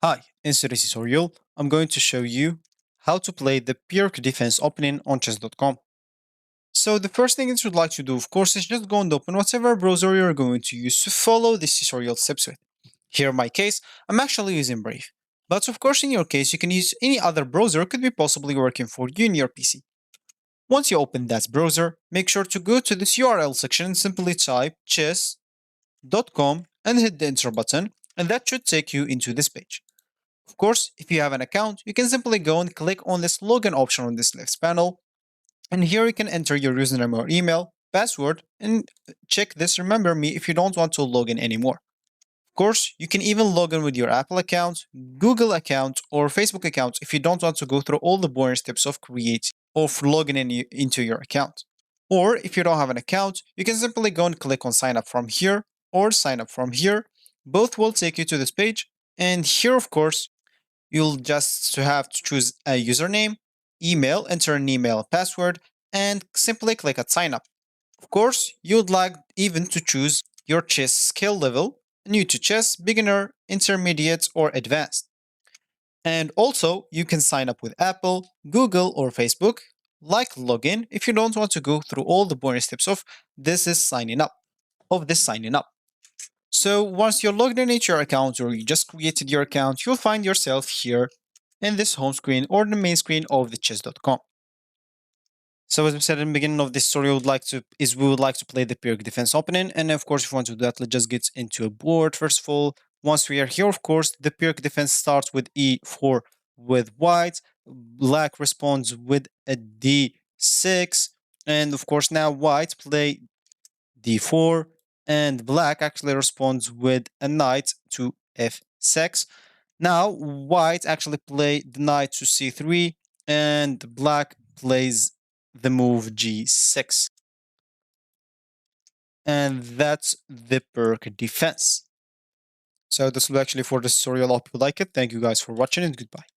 Hi, in today's tutorial, I'm going to show you how to play the Pirc defense opening on chess.com. So the first thing that you'd like to do, of course, is just go and open whatever browser you're going to use to follow this tutorial steps with. Here in my case, I'm actually using Brave. But of course, in your case, you can use any other browser could be possibly working for you in your PC. Once you open that browser, make sure to go to this URL section and simply type chess.com and hit the enter button, and that should take you into this page. Of course, if you have an account, you can simply go and click on this login option on this left panel. And here you can enter your username or email, password, and check this remember me if you don't want to log in anymore. Of course, you can even log in with your Apple account, Google account, or Facebook account if you don't want to go through all the boring steps of logging into your account. Or if you don't have an account, you can simply go and click on sign up from here or sign up from here. Both will take you to this page. And here, of course, you'll just have to choose a username, email, enter an email password, and simply click at sign up. Of course, you'd like even to choose your chess skill level, new to chess, beginner, intermediate, or advanced. And also, you can sign up with Apple, Google, or Facebook, like login if you don't want to go through all the boring steps of signing up. So once you're logged in into your account or you just created your account, you'll find yourself here in this home screen or the main screen of the chess.com. So as we said in the beginning of this story, we would like to play the Pirc defense opening. And of course, if you want to do that, let's just get into a board. First of all, once we are here, of course, the Pirc defense starts with e4 with white. Black responds with a d6. And of course, now white play d4, and black actually responds with a knight to f6. Now white actually play the knight to c3, and black plays the move g6. And that's the Pirc defense. So this will be actually for this tutorial. I hope you like it. Thank you guys for watching and goodbye.